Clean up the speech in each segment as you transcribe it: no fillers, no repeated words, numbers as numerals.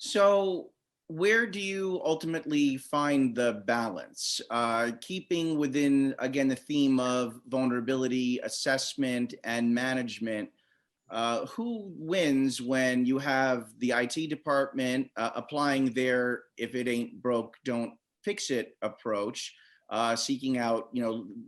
So, where do you ultimately find the balance? Keeping within, again, the theme of vulnerability assessment and management, who wins when you have the IT department applying their "if it ain't broke, don't fix it" approach, seeking out,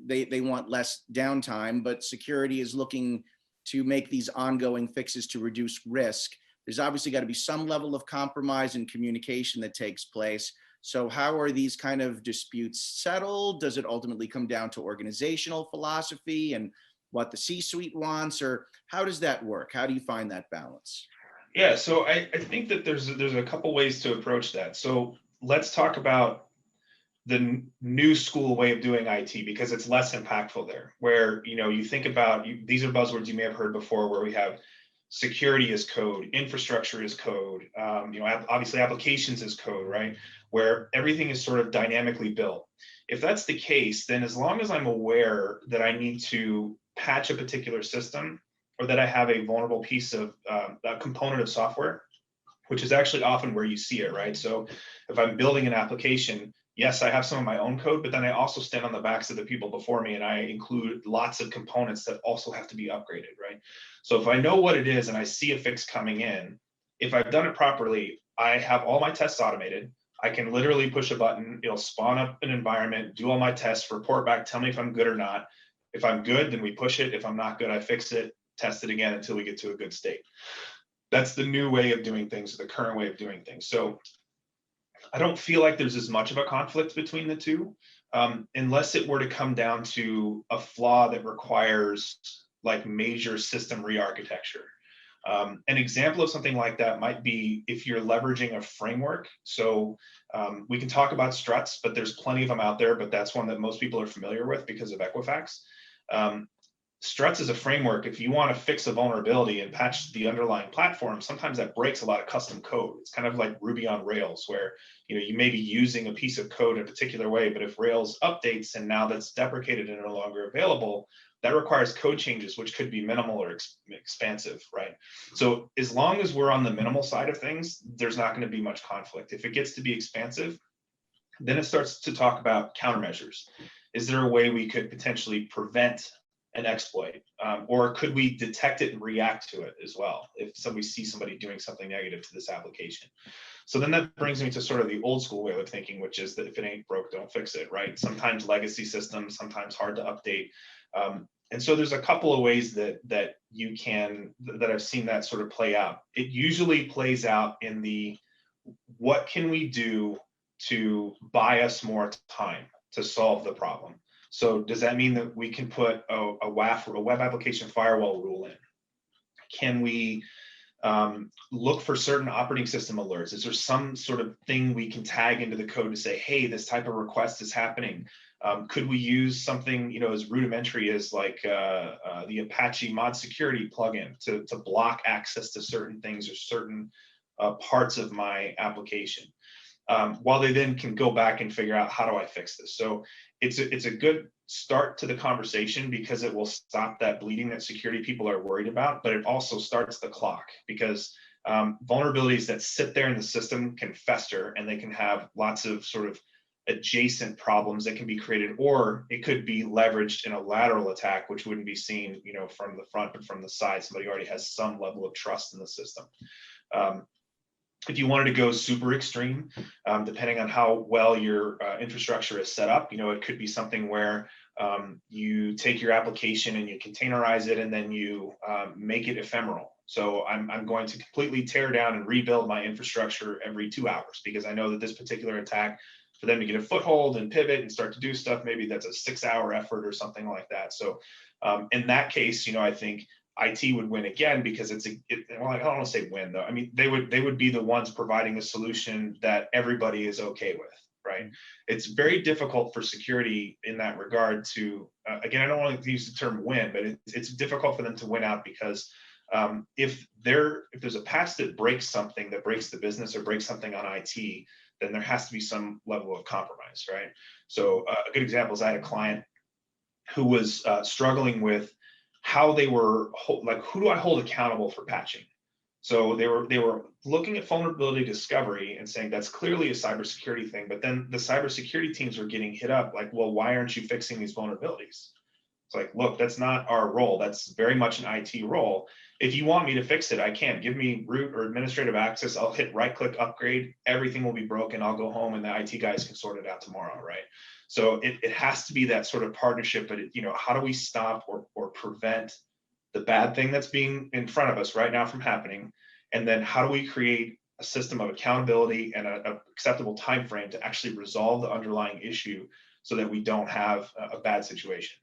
they want less downtime, but security is looking to make these ongoing fixes to reduce risk. There's obviously got to be some level of compromise and communication that takes place. So, how are these kind of disputes settled? Does it ultimately come down to organizational philosophy and what the C-suite wants, or how does that work? How do you find that balance? Yeah, so I think that there's a couple ways to approach that. So let's talk about the new school way of doing IT because it's less impactful there. Where you think about these are buzzwords you may have heard before, where we have security as code, infrastructure as code, obviously applications as code, right? Where everything is sort of dynamically built. If that's the case, then as long as I'm aware that I need to patch a particular system or that I have a vulnerable piece of a component of software, which is actually often where you see it, right? So if I'm building an application, yes, I have some of my own code, but then I also stand on the backs of the people before me and I include lots of components that also have to be upgraded, right? So if I know what it is and I see a fix coming in, if I've done it properly, I have all my tests automated. I can literally push a button, it'll spawn up an environment, do all my tests, report back, tell me if I'm good or not. If I'm good, then we push it. If I'm not good, I fix it, test it again until we get to a good state. That's the new way of doing things, the current way of doing things. So I don't feel like there's as much of a conflict between the two, unless it were to come down to a flaw that requires like major system re-architecture. An example of something like that might be if you're leveraging a framework. So we can talk about struts, but there's plenty of them out there, but that's one that most people are familiar with because of Equifax. Struts as a framework, if you want to fix a vulnerability and patch the underlying platform, sometimes that breaks a lot of custom code. It's kind of like Ruby on Rails, where you may be using a piece of code in a particular way, but if Rails updates and now that's deprecated and no longer available, that requires code changes, which could be minimal or expansive, right? So as long as we're on the minimal side of things, there's not going to be much conflict. If it gets to be expansive, then it starts to talk about countermeasures. Is there a way we could potentially prevent an exploit, or could we detect it and react to it as well if we see somebody doing something negative to this application? So then that brings me to sort of the old school way of thinking, which is that if it ain't broke, don't fix it, right? Sometimes legacy systems, sometimes hard to update. And so there's a couple of ways that I've seen that sort of play out. It usually plays out in the, what can we do to buy us more time to solve the problem? So does that mean that we can put a WAF, or a web application firewall rule in? Can we look for certain operating system alerts? Is there some sort of thing we can tag into the code to say, hey, this type of request is happening? Could we use something, as rudimentary as like the Apache mod security plugin to block access to certain things or certain parts of my application? While they then can go back and figure out, how do I fix this? So it's a good start to the conversation because it will stop that bleeding that security people are worried about, but it also starts the clock because vulnerabilities that sit there in the system can fester and they can have lots of sort of adjacent problems that can be created, or it could be leveraged in a lateral attack, which wouldn't be seen, from the front, but from the side. Somebody already has some level of trust in the system. If you wanted to go super extreme, depending on how well your infrastructure is set up, it could be something where you take your application and you containerize it and then you make it ephemeral. So I'm going to completely tear down and rebuild my infrastructure every 2 hours because I know that this particular attack, for them to get a foothold and pivot and start to do stuff, maybe that's a 6-hour effort or something like that. So in that case, I think IT would win again because well, I don't want to say win though. I mean, they would be the ones providing a solution that everybody is okay with, right? It's very difficult for security in that regard to, again, I don't want to use the term win, but it's difficult for them to win out because if there's a patch that breaks something, that breaks the business or breaks something on IT, then there has to be some level of compromise, right? So a good example is I had a client who was struggling with how they were, like, who do I hold accountable for patching? So they were looking at vulnerability discovery and saying that's clearly a cybersecurity thing. But then the cybersecurity teams were getting hit up like, well, why aren't you fixing these vulnerabilities? It's like, look, that's not our role. That's very much an IT role. If you want me to fix it, I can. Give me root or administrative access. I'll hit right click upgrade. Everything will be broken. I'll go home and the IT guys can sort it out tomorrow, right? So it has to be that sort of partnership. But how do we stop or prevent the bad thing that's being in front of us right now from happening? And then how do we create a system of accountability and a acceptable time frame to actually resolve the underlying issue so that we don't have a bad situation?